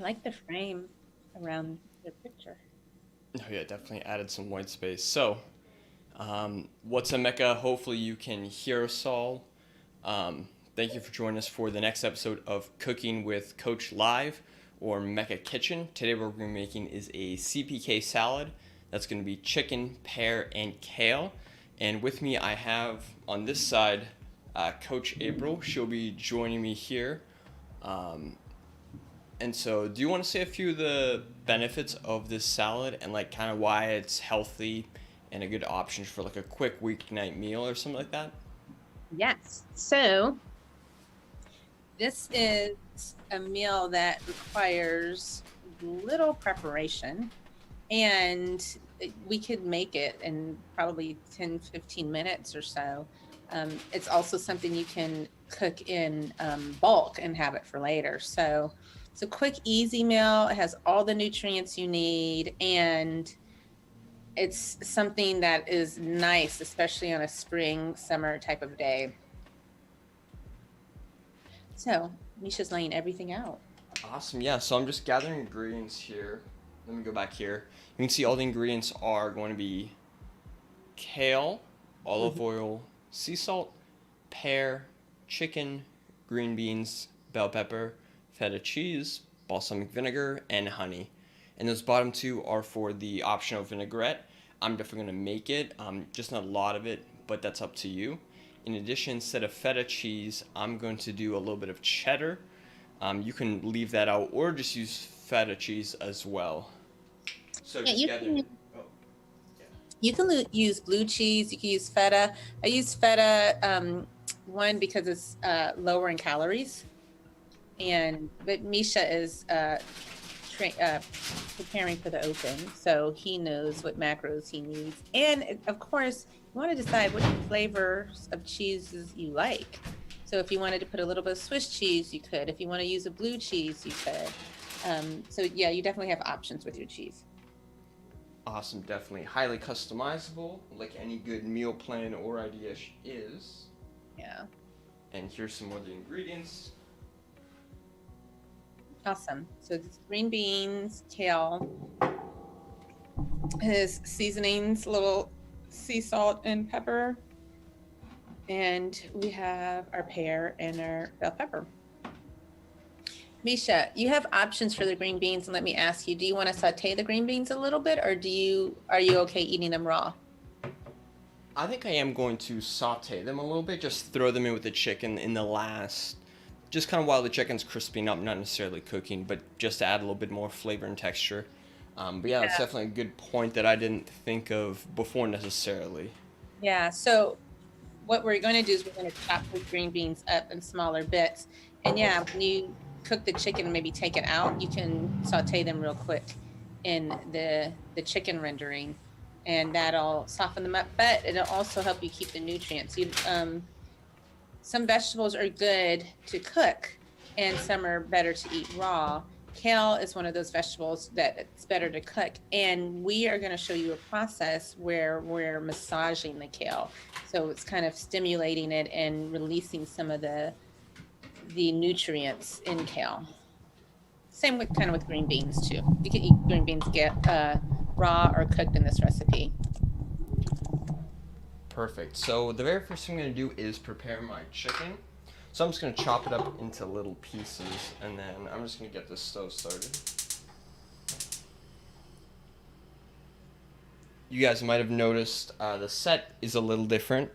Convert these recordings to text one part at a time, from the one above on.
I like the frame around the picture. Oh yeah, definitely added some white space. So, what's a Mecca? Hopefully you can hear us all. Thank you for joining us for the next episode of Cooking with Coach Live or Mecca Kitchen. Today what we're going to be making is a CPK salad. That's going to be chicken, pear, and kale. And with me I have on this side Coach April. She'll be joining me here. Um, and so, do you want to say a few of the benefits of this salad and like kind of why it's healthy and a good option for like a quick weeknight meal or something like that? Yes. So this is a meal that requires little preparation, and we could make it in probably 10, 15 minutes or so. It's also something you can cook in bulk and have it for later. So it's a quick, easy meal. It has all the nutrients you need, and it's something that is nice, especially on a spring, summer type of day. So Misha's laying everything out. Awesome. Yeah. So I'm just gathering ingredients here. Let me go back here. You can see all the ingredients are going to be kale, olive Mhm. oil, sea salt, pear, chicken, green beans, bell pepper, feta cheese, balsamic vinegar, and honey. And those bottom two are for the optional vinaigrette. I'm definitely going to make it, just not a lot of it, but that's up to you. In addition, instead of feta cheese, I'm going to do a little bit of cheddar. You can leave that out or just use feta cheese as well. So Yeah, just gathering. Oh, yeah. you can use blue cheese. You can use feta. I use feta one because it's lower in calories, and but Misha is preparing for the open, so he knows what macros he needs. And of course, you want to decide what flavors of cheeses you like. So if you wanted to put a little bit of Swiss cheese, you could. If you want to use a blue cheese, you could. So yeah, you definitely have options with your cheese. Awesome, definitely. Highly customizable, like any good meal plan or idea is. Yeah, And here's some more of the ingredients. awesome. So it's green beans, kale, his seasonings, little sea salt and pepper, and we have our pear and our bell pepper. Misha, you have options for the green beans, and let me ask you: do you want to saute the green beans a little bit, or are you okay eating them raw? I think I am going to saute them a little bit, just throw them in with the chicken in the last, just kind of while the chicken's crisping up, not necessarily cooking, but just to add a little bit more flavor and texture. But yeah, that's Yeah. definitely a good point that I didn't think of before necessarily. Yeah. So what we're going to do is we're going to chop the green beans up in smaller bits, and yeah, when you cook the chicken and maybe take it out, you can saute them real quick in the chicken rendering, and that'll soften them up. But it'll also help you keep the nutrients. Some vegetables are good to cook and some are better to eat raw. Kale is one of those vegetables that it's better to cook. And we are going to show you a process where we're massaging the kale. So it's kind of stimulating it and releasing some of the nutrients in kale. Same with kind of with green beans too. You can eat green beans get raw or cooked in this recipe. Perfect. So the very first thing I'm going to do is prepare my chicken. So I'm just going to chop it up into little pieces, and then I'm just going to get this stove started. You guys might have noticed the set is a little different.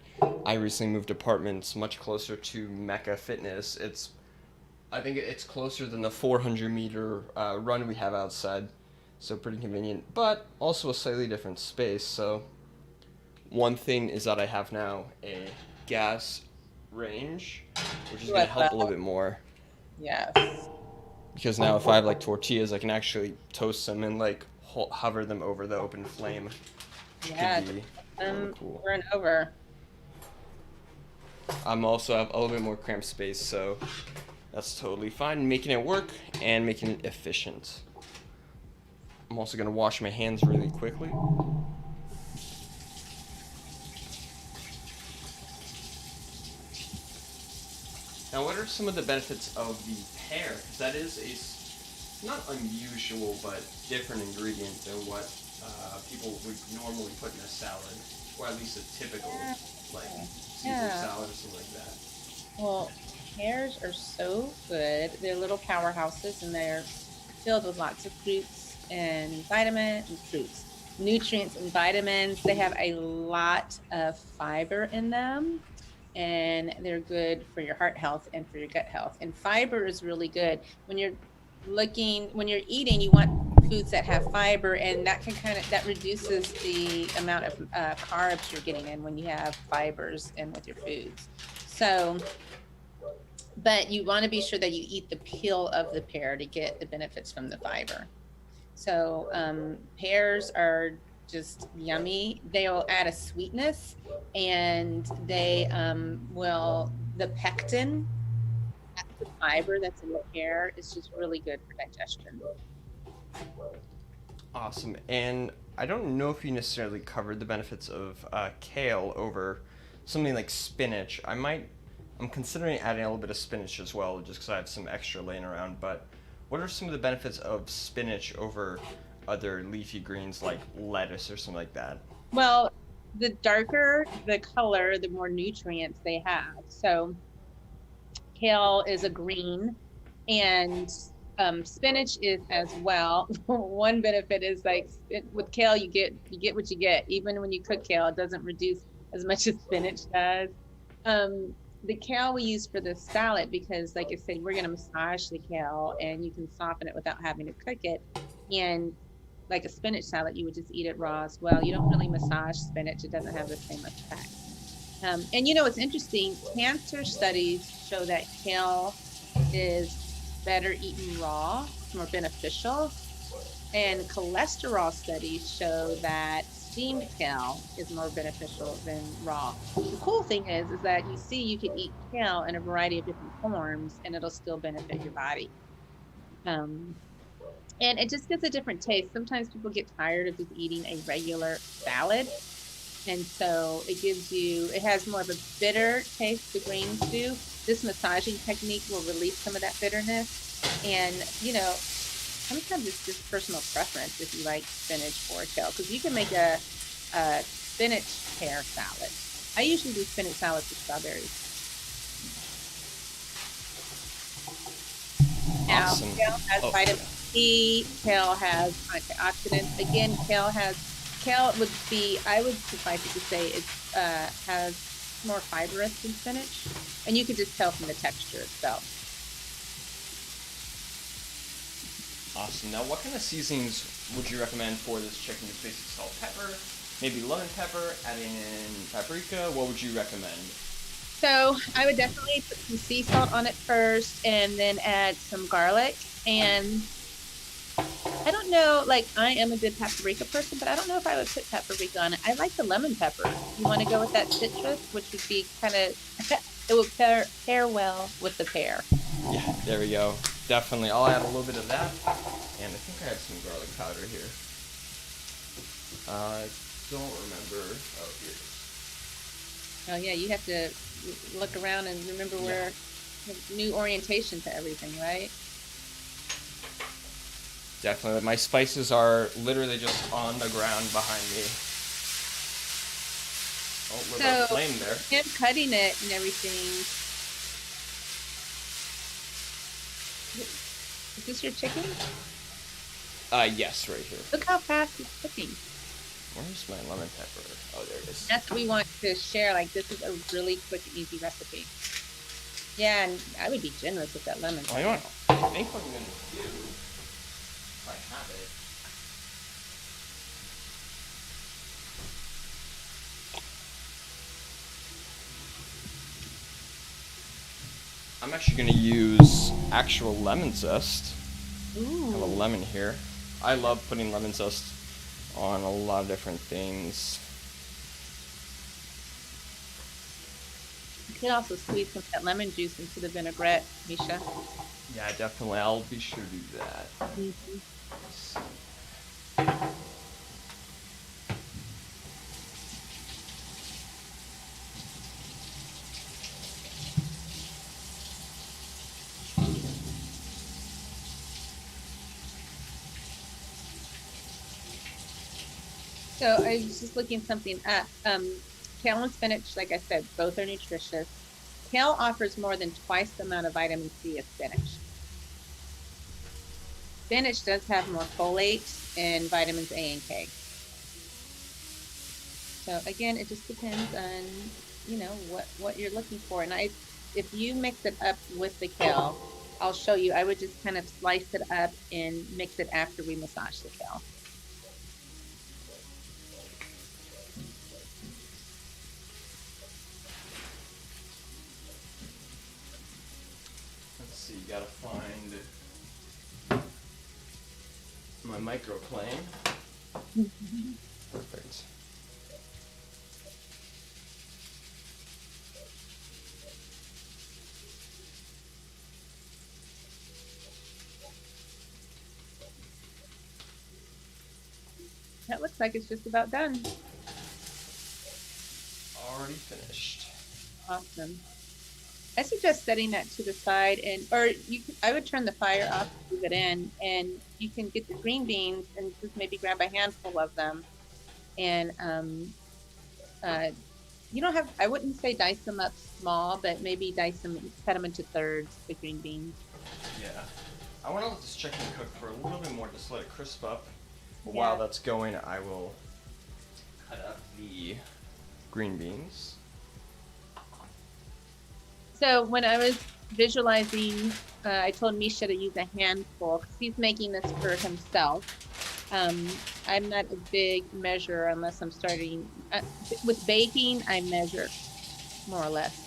I recently moved apartments much closer to Mecca Fitness. I think it's closer than the 400-meter run we have outside, so pretty convenient, but also a slightly different space. So one thing is that I have now a gas range, which is Ooh, going I to help a little love, bit more yes. because now if I have like tortillas, I can actually toast them and like hover them over the open flame, which could Yeah, be really cool. over and over. I'm also have a little bit more cramped space, so that's totally fine. Making it work and making it efficient. I'm also gonna wash my hands really quickly. Now, what are some of the benefits of the pear? Because that is not unusual, but different ingredient than what people would normally put in a salad, or at least a typical like Caesar Yeah. salad or something like that. Well, pears are so good. They're little powerhouses and they're filled with lots of fruits and vitamin and fruits, nutrients and vitamins. They have a lot of fiber in them and they're good for your heart health and for your gut health. And fiber is really good when you're when you're eating, you want foods that have fiber, and that can that reduces the amount of carbs you're getting in when you have fibers in with your foods. So, but you want to be sure that you eat the peel of the pear to get the benefits from the fiber. So pears are just yummy. They'll add a sweetness, and they will the pectin, that's the fiber that's in the pear, is just really good for digestion. Awesome. And I don't know if you necessarily covered the benefits of kale over something like spinach. I'm considering adding a little bit of spinach as well, just because I have some extra laying around. But what are some of the benefits of spinach over other leafy greens like lettuce or something like that? Well, the darker the color, the more nutrients they have. So kale is a green, and spinach is as well. One benefit is like with kale, you get what you get. Even when you cook kale, it doesn't reduce as much as spinach does. The kale we use for the salad because, like I said, we're going to massage the kale, and you can soften it without having to cook it. And like a spinach salad, you would just eat it raw as well. You don't really massage spinach; it doesn't have the same effect. And it's interesting. Cancer studies show that kale is better eaten raw, more beneficial. And cholesterol studies show that steamed kale is more beneficial than raw. The cool thing is that you can eat kale in a variety of different forms, and it'll still benefit your body. Um, and it just gives a different taste. Sometimes people get tired of just eating a regular salad. And so it has more of a bitter taste, the greens do. This massaging technique will release some of that bitterness. And, sometimes it's just personal preference if you like spinach or kale, because you can make a spinach pear salad. I usually do spinach salad with strawberries. Now, Awesome. kale has Oh, vitamin C, kale has antioxidants. Again, kale would be, I would suffice it to say, it has more fibrous than spinach, and you could just tell from the texture itself. awesome. Now, what kind of seasonings would you recommend for this chicken? Just basic salt, pepper, maybe lemon pepper, adding in paprika. What would you recommend? So I would definitely put some sea salt on it first, and then add some garlic. And I don't know, like I am a good paprika person, but I don't know if I would put paprika on it. I like the lemon pepper. You want to go with that citrus, which would be kind of, it would pair well with the pear. Yeah, there we go. Definitely. I'll add a little bit of that. And I think I have some garlic powder here. I don't remember. Oh, here it is. Oh yeah, you have to look around and remember where new orientation to everything, right? Definitely. My spices are literally just on the ground behind me. Oh, a little bit of So flame there. him cutting it and everything. Is this your chicken? Yes, right here. Look how fast it's cooking. Where's my lemon pepper? Oh, there it is. That's what we want to share. Like, this is a really quick and easy recipe. Yeah, and I would be generous with that lemon. Oh, you know what? I think what I'm going to do, if I have it, I'm actually going to use actual lemon zest. I have a Ooh. lemon here. I love putting lemon zest on a lot of different things. You could also squeeze some of that lemon juice into the vinaigrette, Misha. Yeah, definitely. I'll be sure to do that. Mhm. So I was just looking something up. Kale and spinach, like I said, both are nutritious. Kale offers more than twice the amount of vitamin C as spinach. Spinach does have more folate and vitamins A and K. So again, it just depends on, what you're looking for. And if you mix it up with the kale, I'll show you. I would just kind of slice it up and mix it after we massage the kale. Let's see, gotta find my microplane. Perfect. That looks like it's just about done. Already finished. Awesome. I suggest setting that to the side, or I would turn the fire off, leave it in, and you can get the green beans and just maybe grab a handful of them. And you don't have, I wouldn't say dice them up small, but maybe cut them into thirds, the green beans. Yeah. I want to let this chicken cook for a little bit more, just let it crisp up. But Yeah. while that's going, I will cut up the green beans. So when I was visualizing, I told Misha to use a handful because he's making this for himself. I'm not a big measurer unless I'm starting with baking. I measure more or less,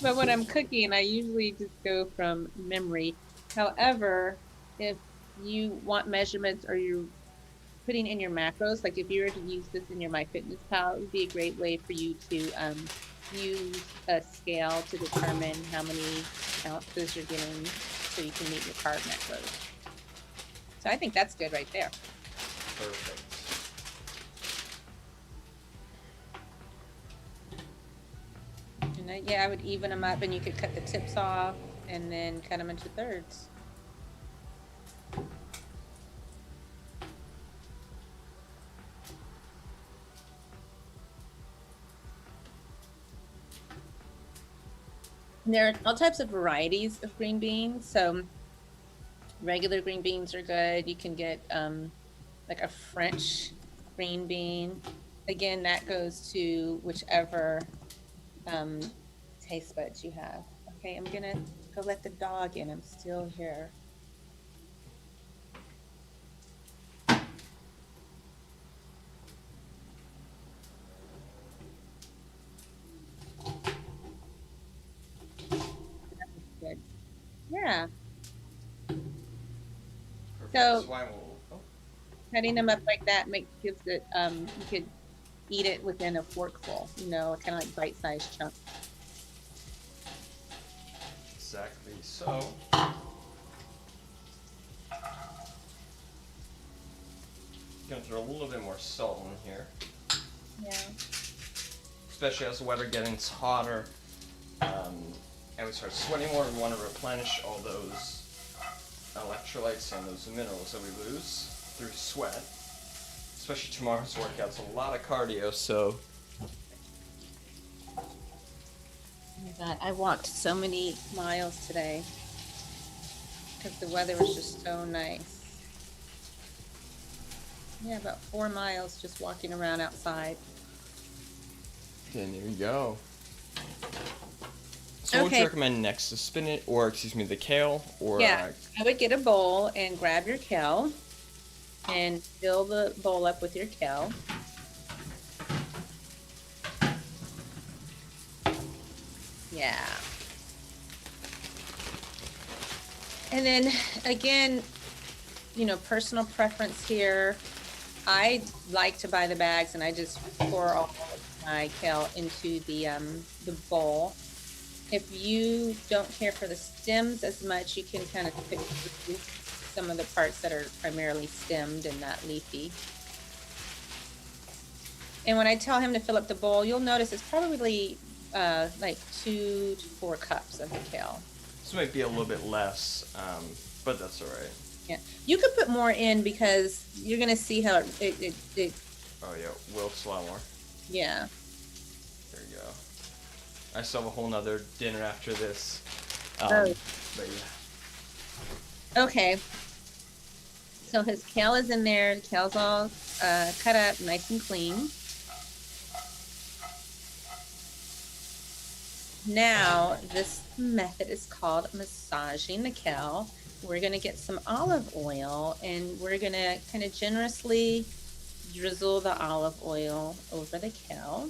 but when I'm cooking, I usually just go from memory. However, if you want measurements or you're putting in your macros, like if you were to use this in your MyFitnessPal, it would be a great way for you to use a scale to determine how many ounces you're getting so you can meet your carb macros. So I think that's good right there. Perfect. And I would even them up, and you could cut the tips off and then cut them into thirds. And there are all types of varieties of green beans. So regular green beans are good. You can get like a French green bean. Again, that goes to whichever taste buds you have. Okay, I'm gonna go let the dog in. I'm still here. Good. Yeah. Perfect. So So I will. Oh. cutting them up like that gives it you could eat it within a forkful, kind of like bite-sized chunks. Exactly. So. Gonna throw a little bit more salt in here. Yeah. Especially as the weather gets hotter, and we start sweating more, we want to replenish all those electrolytes and those minerals that we lose through sweat. Especially tomorrow's workout's a lot of cardio, so. Oh my God, I walked so many miles today because the weather was just so nice. Yeah, about 4 miles just walking around outside. Okay, there you go. So what would you recommend next? The spinach, or excuse me, the kale, or yeah, I would get a bowl and grab your kale and fill the bowl up with your kale. Yeah. And then again, personal preference here. I like to buy the bags and I just pour all of my kale into the bowl. If you don't care for the stems as much, you can kind of pick some of the parts that are primarily stemmed and not leafy. And when I tell him to fill up the bowl, you'll notice it's probably like 2 to 4 cups of the kale. this might be a little bit less, but that's all right. Yeah, you could put more in because you're gonna see how it Oh yeah, wilts a lot more. yeah. There you go. I still have a whole nother dinner after this. Oh, But yeah. okay. So his kale is in there. The kale's all cut up nice and clean. Now, this method is called massaging the kale. We're going to get some olive oil and we're going to kind of generously drizzle the olive oil over the kale.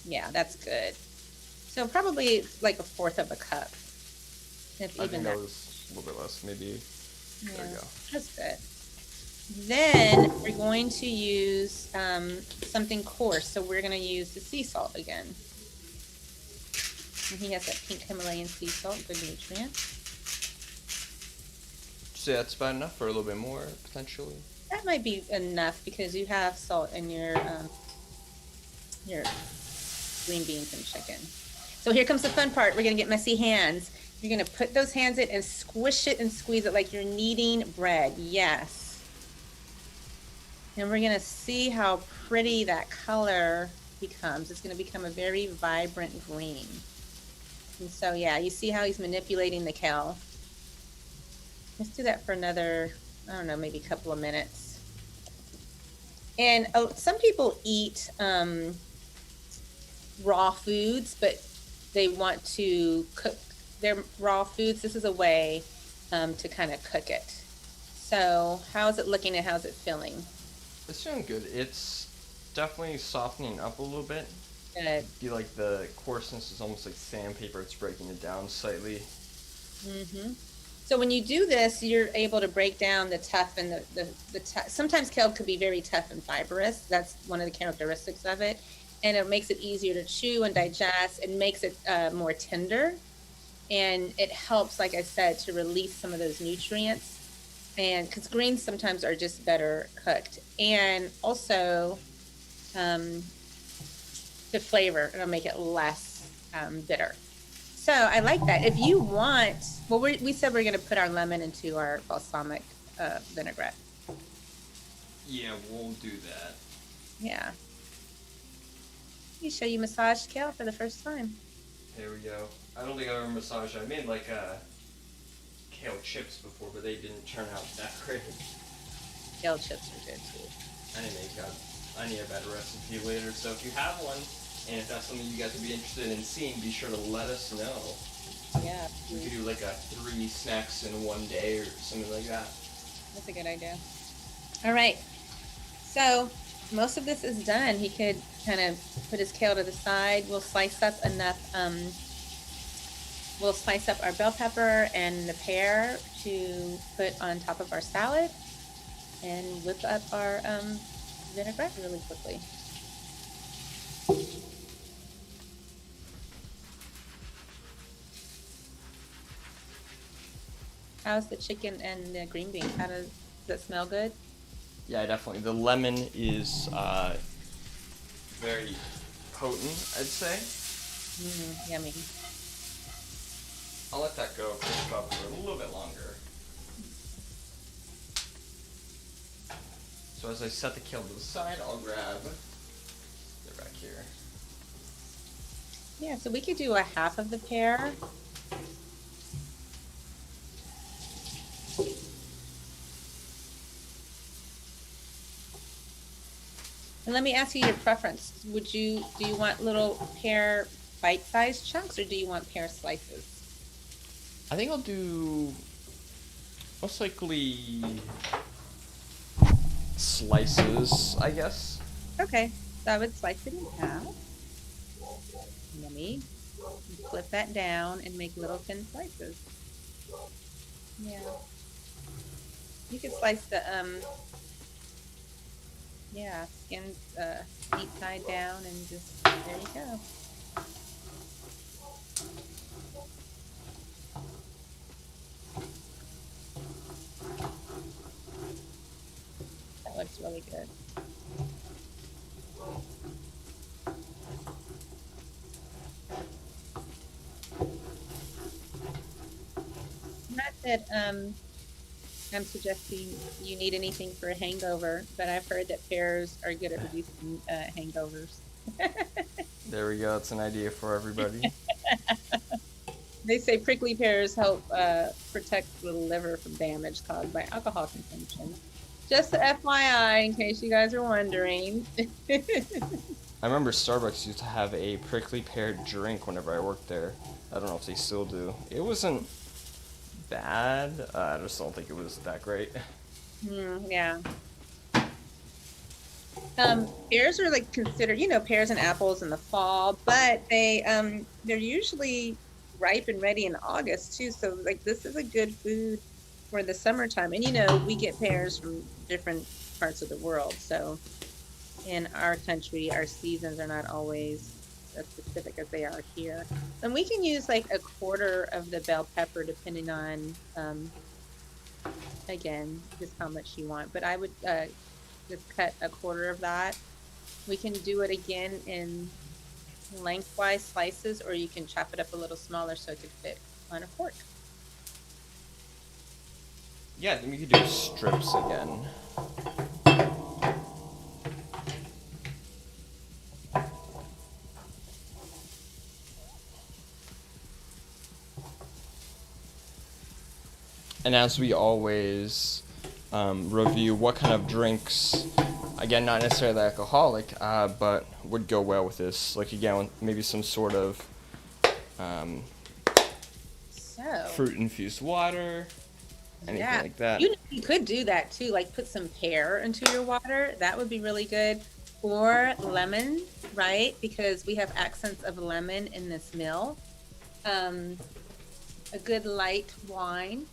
Yeah, that's good. So probably like a fourth of a cup, if I even think that that. was a little bit less, maybe. There Yeah, we go. that's good. Then we're going to use something coarse. So we're going to use the sea salt again. And he has that pink Himalayan sea salt, good nutrient. So that's about enough, or a little bit more potentially. That might be enough because you have salt in your green beans and chicken. So here comes the fun part. We're gonna get messy hands. You're gonna put those hands in and squish it and squeeze it like you're kneading bread. Yes. And we're gonna see how pretty that color becomes. It's gonna become a very vibrant green. And so yeah, you see how he's manipulating the kale. Let's do that for another, I don't know, maybe a couple of minutes. And some people eat raw foods, but they want to cook their raw foods. This is a way to kind of cook it. So how's it looking and how's it feeling? It's doing good. It's definitely softening up a little bit. Good. I feel like the coarseness is almost like sandpaper. It's breaking it down slightly. Mm-hmm. So when you do this, you're able to break down the tough and the tough. Sometimes kale could be very tough and fibrous. That's one of the characteristics of it. And it makes it easier to chew and digest. It makes it more tender. And it helps, like I said, to release some of those nutrients. And because greens sometimes are just better cooked. And also the flavor, it'll make it less bitter. So I like that. If you want, well, we said we're going to put our lemon into our balsamic vinaigrette. Yeah, we'll do that. Yeah. Let me show you massaged kale for the first time. There we go. I don't think I ever massaged. I made like kale chips before, but they didn't turn out that great. Kale chips are good too. I need a better recipe later. So if you have one, and if that's something you guys would be interested in seeing, be sure to let us know. Yeah. We could do like a 3 snacks in one day or something like that. That's a good idea. All right. So most of this is done. He could kind of put his kale to the side. We'll slice up enough. We'll slice up our bell pepper and the pear to put on top of our salad and whip up our vinaigrette really quickly. How's the chicken and the green beans? Does that smell good? Yeah, definitely. The lemon is very potent, I'd say. Yummy. I'll let that go cook up for a little bit longer. So as I set the kale to the side, I'll grab. They're back here. Yeah, so we could do a half of the pear. And let me ask you your preference. Do you want little pear bite-sized chunks or do you want pear slices? I think I'll do most likely slices, I guess. Okay, so I would slice it in half. Let me flip that down and make little thin slices. Yeah. You could slice the skin deep side down and just there you go. That looks really good. Not that I'm suggesting you need anything for a hangover, but I've heard that pears are good at reducing hangovers. There we go. It's an idea for everybody. They say prickly pears help protect the liver from damage caused by alcohol consumption. Just the FYI, in case you guys are wondering. I remember Starbucks used to have a prickly pear drink whenever I worked there. I don't know if they still do. It wasn't bad. I just don't think it was that great. Yeah. Pears are like considered, pears and apples in the fall, but they're usually ripe and ready in August too. So like this is a good food for the summertime. And we get pears from different parts of the world. So in our country, our seasons are not always as specific as they are here. And we can use like a quarter of the bell pepper depending on again, just how much you want. But I would just cut a quarter of that. We can do it again in lengthwise slices, or you can chop it up a little smaller so it could fit on a fork. Yeah, then we could do strips again. And as we always review what kind of drinks, again, not necessarily alcoholic, but would go well with this. Like, again, maybe some sort of fruit-infused water, anything like that. You could do that too, like put some pear into your water. That would be really good. Or lemon, right? Because we have accents of lemon in this meal. A good light wine.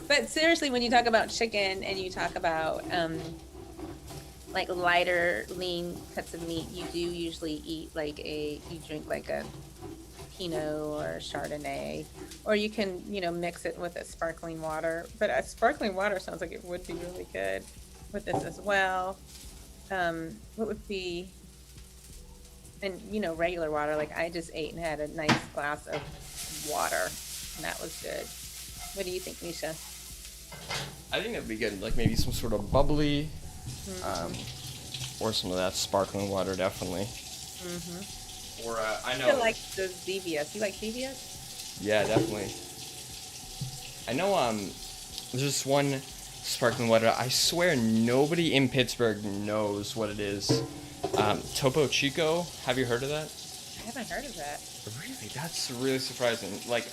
But seriously, when you talk about chicken and you talk about like lighter, lean cuts of meat, you do usually eat you drink like a Pinot or Chardonnay, or you can, mix it with a sparkling water. But a sparkling water sounds like it would be really good with this as well. What would be, and regular water, like I just ate and had a nice glass of water, and that was good. What do you think, Misha? I think that'd be good, like maybe some sort of bubbly, or some of that sparkling water, definitely. Or I know. I like the Zevias. You like Zevias? Yeah, definitely. I know. There's this one sparkling water. I swear nobody in Pittsburgh knows what it is. Topo Chico. Have you heard of that? I haven't heard of that. Really? That's really surprising. Like,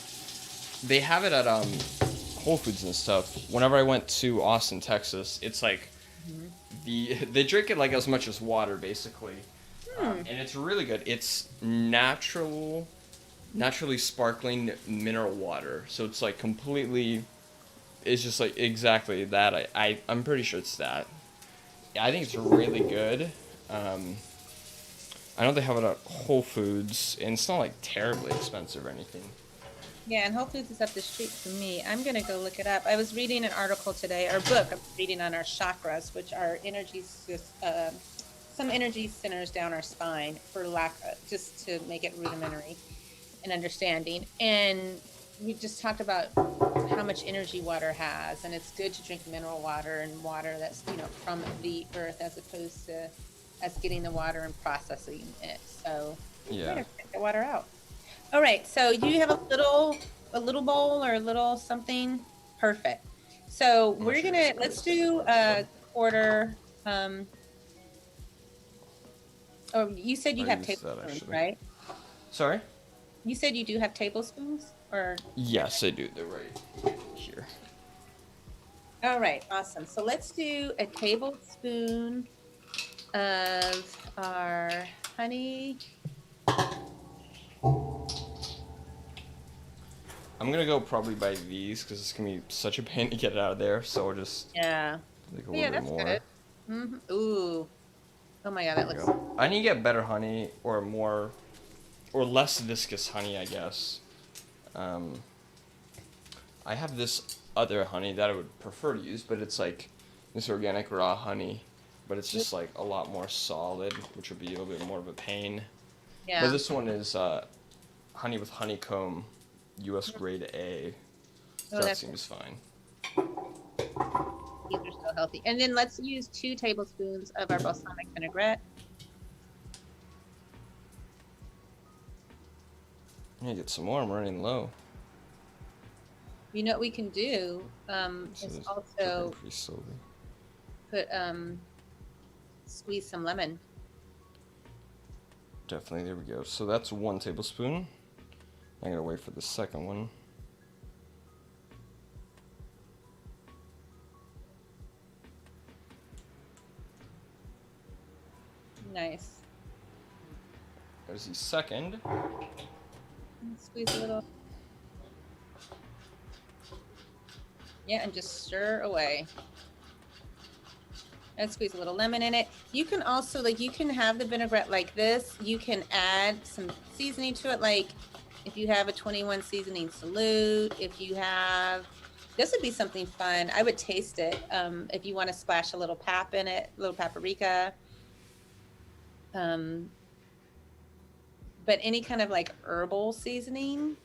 they have it at Whole Foods and stuff. Whenever I went to Austin, Texas, it's like they drink it like as much as water, basically. And it's really good. It's naturally sparkling mineral water. So it's like completely, it's just like exactly that. I'm pretty sure it's that. I think it's really good. I know they have it at Whole Foods, and it's not like terribly expensive or anything. Yeah, and Whole Foods is up the street from me. I'm going to go look it up. I was reading an article today, or book I'm reading on our chakras, which are some energy centers down our spine just to make it rudimentary and understanding. And we just talked about how much energy water has, and it's good to drink mineral water and water that's, from the earth as opposed to us getting the water and processing it. So yeah, take the water out. All right, so you have a little bowl or a little something? Perfect. So let's do a quarter. Oh, you said you have tablespoons, right? Sorry? You said you do have tablespoons? Or yes, I do. They're right here. All right, awesome. So let's do a tablespoon of our honey. I'm gonna go probably by these because it's gonna be such a pain to get it out of there. So we'll just like a little bit more. Good. Mm-hmm. Ooh. Oh my god, that looks. I need to get better honey or less viscous honey, I guess. I have this other honey that I would prefer to use, but it's like this organic raw honey, but it's just like a lot more solid, which would be a little bit more of a pain. Yeah. But this one is honey with honeycomb, U.S. grade A. Oh, That that's seems fine. these are so healthy. And then let's use 2 tablespoons of our balsamic vinaigrette. I need to get some more. I'm running low. You know what we can do So is just also pretty slowly. put squeeze some lemon. Definitely. There we go. So that's 1 tablespoon. I gotta wait for the second one. Nice. There's the second. Squeeze a little. Yeah, and just stir away. And squeeze a little lemon in it. You can also, like, you can have the vinaigrette like this. You can add some seasoning to it, like if you have a 21 seasoning salute, if you have, this would be something fun. I would taste it if you want to splash a little pap in it, a little paprika. But any kind of like herbal seasoning,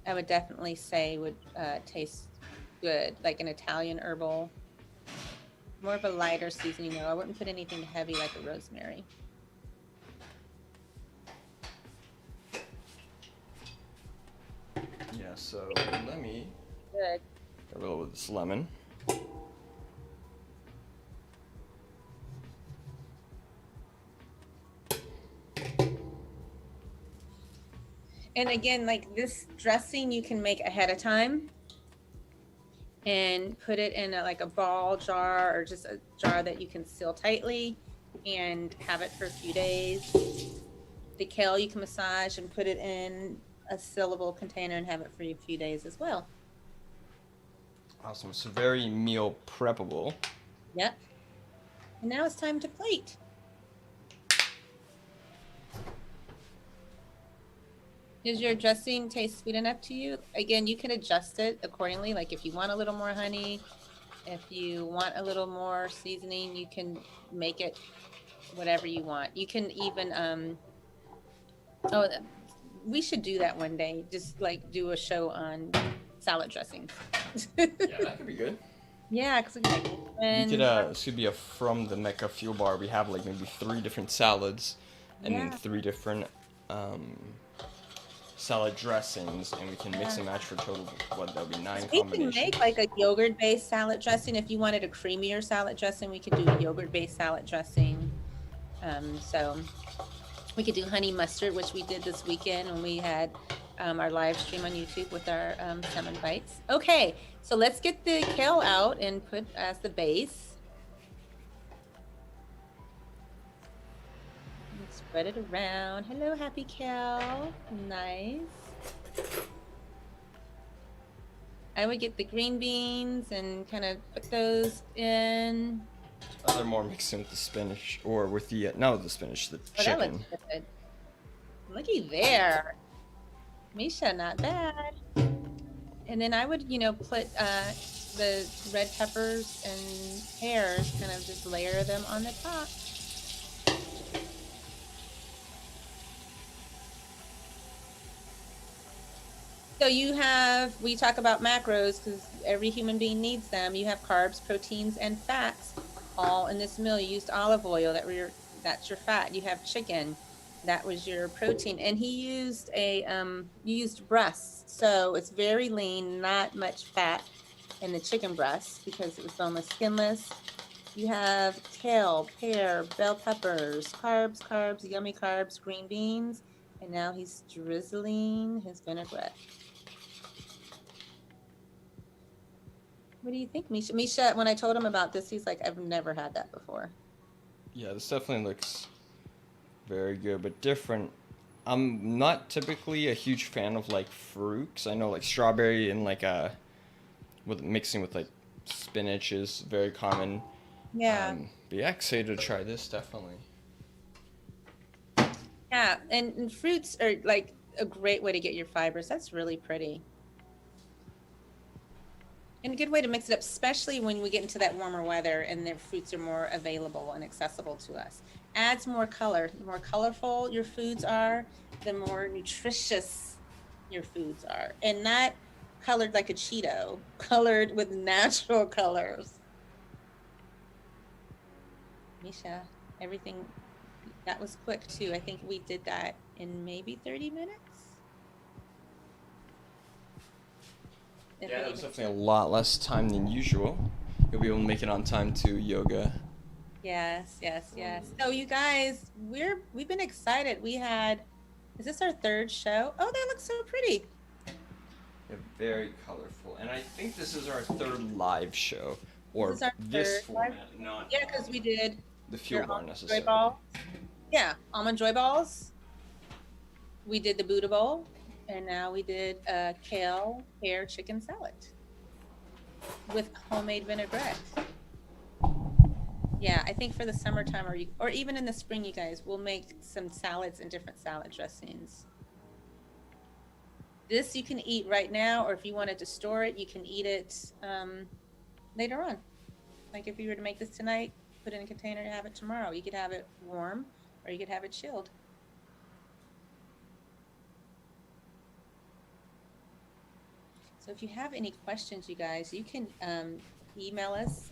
I would definitely say would taste good, like an Italian herbal. More of a lighter seasoning though. I wouldn't put anything heavy like a rosemary. Yeah, so let me Good. get a little of this lemon. And again, like this dressing you can make ahead of time and put it in like a ball jar or just a jar that you can seal tightly and have it for a few days. The kale you can massage and put it in a sealable container and have it for a few days as well. Awesome. So very meal preppable. Yep. And now it's time to plate. Does your dressing taste sweet enough to you? Again, you can adjust it accordingly. Like if you want a little more honey, if you want a little more seasoning, you can make it whatever you want. You can even, oh, we should do that one day. Just like do a show on salad dressings. Yeah, that could be good. Yeah, because We could this could be a from the Mecca fuel bar. We have like maybe 3 different salads, and then yeah. 3 different salad dressings, and we can mix and match for a total of what, that would be 9 We combinations. can make like a yogurt-based salad dressing. If you wanted a creamier salad dressing, we could do a yogurt-based salad dressing. So we could do honey mustard, which we did this weekend when we had our live stream on YouTube with our salmon bites. Okay, so let's get the kale out and put as the base. Spread it around. Hello, happy kale. Nice. I would get the green beans and kind of put those in. They're more mixing with the spinach, or with the not with the spinach, the Oh, that chicken. looks good. Looky there. Misha, not bad. And then I would, put the red peppers and pears, kind of just layer them on the top. So we talk about macros because every human being needs them. You have carbs, proteins, and fats all in this meal. You used olive oil, that's your fat. You have chicken, that was your protein. And he used you used breasts. So it's very lean, not much fat in the chicken breast because it was boneless, skinless. You have kale, pear, bell peppers, carbs, yummy carbs, green beans. And now he's drizzling his vinaigrette. What do you think, Misha? Misha, when I told him about this, he's like, I've never had that before. Yeah, this definitely looks very good, but different. I'm not typically a huge fan of like fruits. I know like strawberry and like with mixing with like spinach is very common. Yeah. But yeah, excited to try this definitely. Yeah, and fruits are like a great way to get your fibers. That's really pretty. And a good way to mix it up, especially when we get into that warmer weather and the fruits are more available and accessible to us. Adds more color. The more colorful your foods are, the more nutritious your foods are. And not colored like a Cheeto, colored with natural colors. Misha, everything that was quick too. I think we did that in maybe 30 minutes. If Yeah, it that was even definitely took. a lot less time than usual. You'll be able to make it on time to yoga. Yes, yes, yes. So you guys, we've been excited. We had, is this our third show? Oh, that looks so pretty. Yeah, very colorful. And I think this is our third live show, This or is our this third live. format, not Yeah, because we did the your fuel bar almond joy necessarily. balls. Yeah, almond joy balls. We did the Buddha bowl, and now we did a kale pear chicken salad with homemade vinaigrette. Yeah, I think for the summertime or even in the spring, you guys, we'll make some salads and different salad dressings. This you can eat right now, or if you wanted to store it, you can eat it later on. Like if you were to make this tonight, put it in a container to have it tomorrow. You could have it warm or you could have it chilled. So if you have any questions, you guys, you can email us,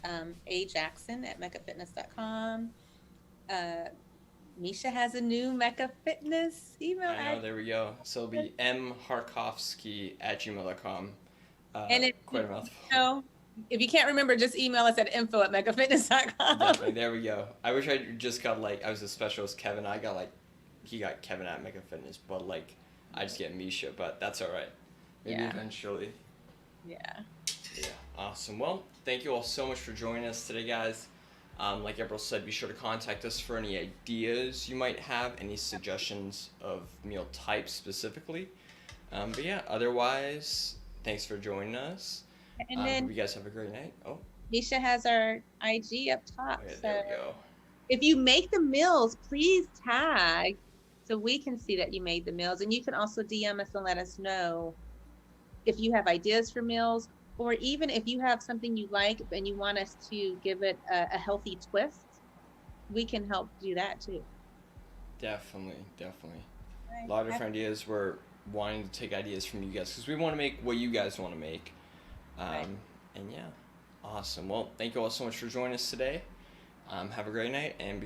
ajackson@meccafitness.com. Misha has a new Mecca Fitness email I know, address. there we go. So it'll be mharkovsky@gmail.com. And Quite a mouthful. know, if you can't remember, just email us at info@meccafitness.com. Definitely, there we go. I wish I just got like, I was as special as Kevin. I got like, he got Kevin at Mecca Fitness, but like, I just get Misha, but that's all right. Maybe Yeah. eventually. Yeah. Yeah, awesome. Well, thank you all so much for joining us today, guys. Like April said, be sure to contact us for any ideas you might have, any suggestions of meal types specifically. But yeah, otherwise, thanks for joining us. And Hope then you guys have a great night. Oh, Misha has our IG up top. yeah, So there we go. if you make the meals, please tag so we can see that you made the meals. And you can also DM us and let us know if you have ideas for meals, or even if you have something you like and you want us to give it a healthy twist, we can help do that too. Definitely, definitely. A Right. lot of different ideas. We're wanting to take ideas from you guys because we want to make what you guys want to make. Right. And yeah, awesome. Well, thank you all so much for joining us today. Have a great night and be sure